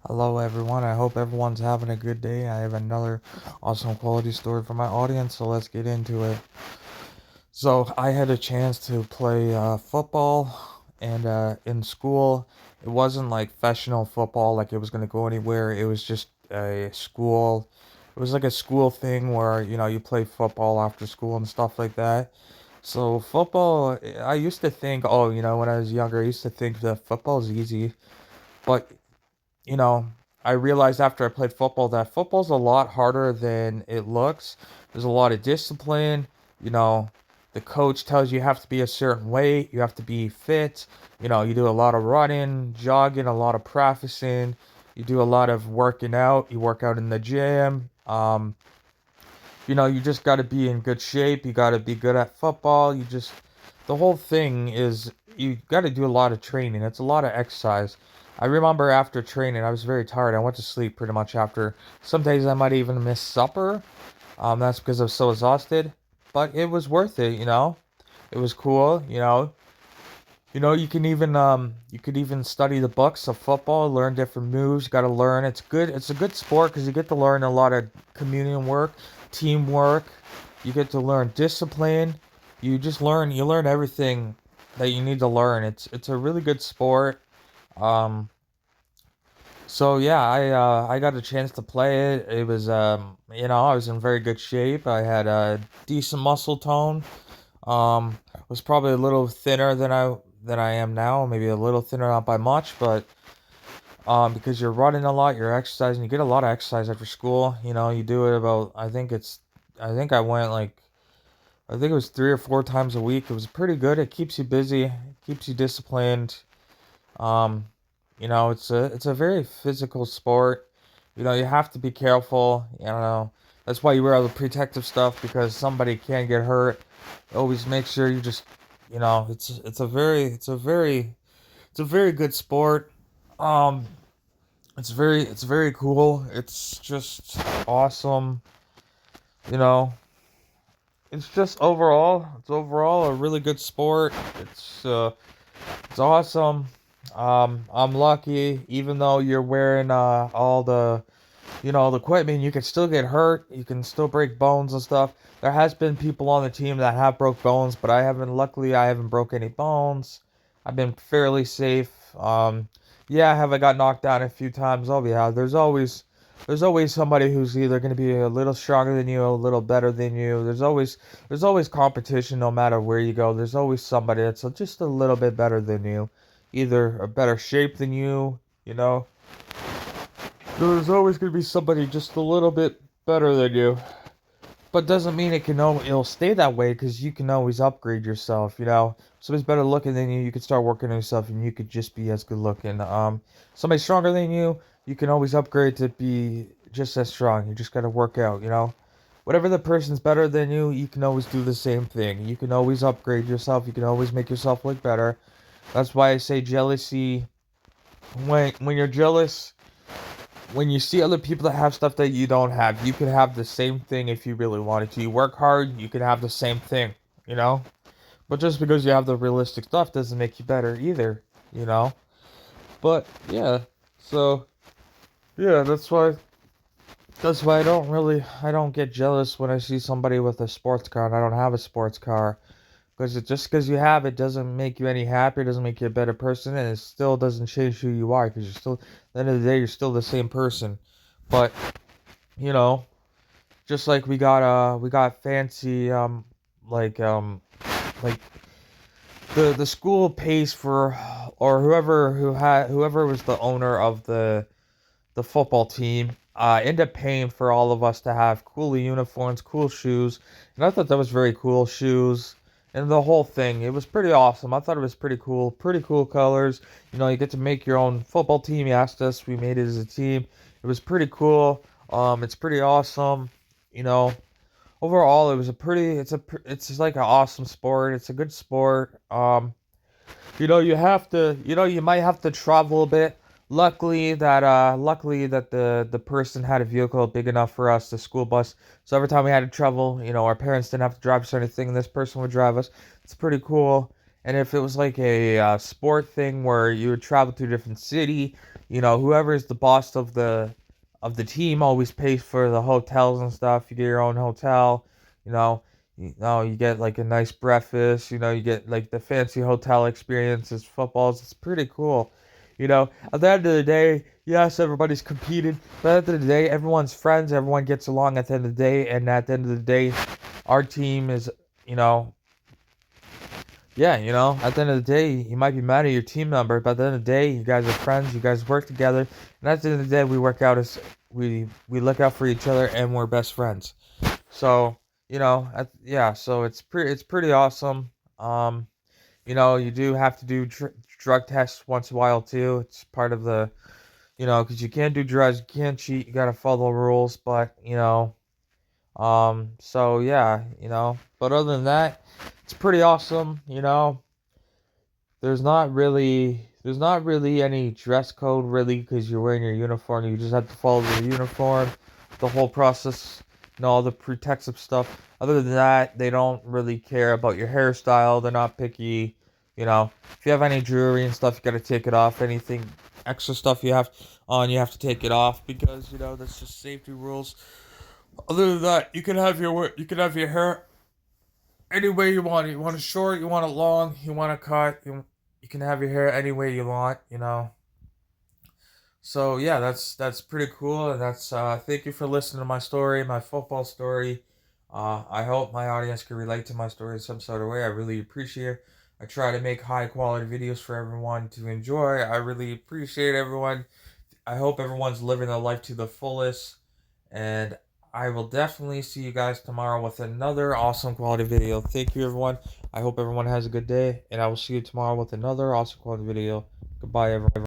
Hello, everyone. I hope everyone's having a good day. I have another awesome quality story for my audience, so let's get into it. So, I had a chance to play football, and in school, it wasn't like professional football, like it was going to go anywhere. It was just it was like a school thing where, you play football after school and stuff like that. So, football, I used to think, oh, when I was younger, I used to think that football is easy. But you know, I realized after I played football that football's a lot harder than it looks. There's a lot of discipline. You know, the coach tells you have to be a certain weight, you have to be fit. You do a lot of running, jogging, a lot of practicing. You do a lot of working out. You work out in the gym. You just got to be in good shape. You got to be good at football. The whole thing is you got to do a lot of training. It's a lot of exercise. I remember after training, I was very tired. I went to sleep pretty much after. Some days I might even miss supper. That's because I was so exhausted. But it was worth it. It was cool. You could even study the books of football, learn different moves. You got to learn. It's good. It's a good sport because you get to learn a lot of community work, teamwork. You get to learn discipline. You learn everything that you need to learn. It's a really good sport. Um, so yeah, I got a chance to play it. It was I was in very good shape. I had a decent muscle tone. Was probably a little thinner than I am now, maybe a little thinner, not by much, but because you're running a lot, you're exercising, you get a lot of exercise after school. You do it about I think I went like I think it was 3 or 4 times a week. It was pretty good. It keeps you busy, keeps you disciplined. Um, it's a very physical sport. You have to be careful. That's why you wear all the protective stuff because somebody can get hurt. Always make sure you just, it's a very good sport. Um, it's very cool. It's just awesome. You know, it's overall a really good sport. It's awesome. I'm lucky, even though you're wearing all the equipment, you can still get hurt. You can still break bones and stuff. There has been people on the team that have broke bones, but luckily, I haven't broke any bones. I've been fairly safe. Yeah, have I got knocked down a few times? Oh yeah, there's always somebody who's either going to be a little stronger than you, a little better than you. There's always competition no matter where you go. There's always somebody that's just a little bit better than you, either a better shape than you know. There's always going to be somebody just a little bit better than you. But doesn't mean it'll stay that way because you can always upgrade yourself. If somebody's better looking than you can start working on yourself and you could just be as good looking. Somebody stronger than you can always upgrade to be just as strong. You just got to work out. Whatever the person's better than you can always do the same thing. You can always upgrade yourself. You can always make yourself look better. That's why I say jealousy. When you're jealous, when you see other people that have stuff that you don't have, you could have the same thing if you really wanted to. You work hard, you could have the same thing, you know? But just because you have the realistic stuff doesn't make you better either, you know? But yeah, so yeah, that's why I don't get jealous when I see somebody with a sports car and I don't have a sports car. Just because you have it doesn't make you any happier, doesn't make you a better person, and it still doesn't change who you are because at the end of the day, you're still the same person. But you know, just like we got fancy like um like the school pays for, or whoever was the owner of the football team end up paying for all of us to have cool uniforms, cool shoes, and I thought that was very cool. Shoes and the whole thing, it was pretty awesome. I thought it was pretty cool colors. You get to make your own football team. You asked us, we made it as a team. It was pretty cool. It's pretty awesome. You know, overall, it's just like an awesome sport. It's a good sport. You might have to travel a bit. Luckily that the person had a vehicle big enough for us, the school bus. So every time we had to travel, our parents didn't have to drive us or anything. This person would drive us. It's pretty cool. And if it was like a sport thing where you would travel to a different city, whoever is the boss of the team always pays for the hotels and stuff. You get your own hotel, you know, you get like a nice breakfast, you get like the fancy hotel experiences, footballs. It's pretty cool. At the end of the day, yes, everybody's competing, but at the end of the day, everyone's friends, everyone gets along at the end of the day, and at the end of the day, our team is, you know, yeah, at the end of the day, you might be mad at your team member, but at the end of the day, you guys are friends, you guys work together, and at the end of the day, we work out as we look out for each other, and we're best friends. So, yeah, so it's pretty awesome. You do have to do drug tests once in a while too. It's part of the, because you can't do drugs, you can't cheat, you gotta follow the rules, but so yeah, but other than that, it's pretty awesome. There's not really any dress code really because you're wearing your uniform. You just have to follow the uniform, the whole process, all the protective stuff. Other than that, they don't really care about your hairstyle. They're not picky. If you have any jewelry and stuff, you gotta take it off. Anything extra stuff you have on, you have to take it off because that's just safety rules. Other than that, you can have your hair any way you want it. You want it short, you want it long, you want it cut. You can have your hair any way you want. So yeah, that's pretty cool, and that's thank you for listening to my story, my football story. I hope my audience can relate to my story in some sort of way. I really appreciate it. I try to make high quality videos for everyone to enjoy. I really appreciate everyone. I hope everyone's living their life to the fullest. And I will definitely see you guys tomorrow with another awesome quality video. Thank you, everyone. I hope everyone has a good day. And I will see you tomorrow with another awesome quality video. Goodbye, everyone.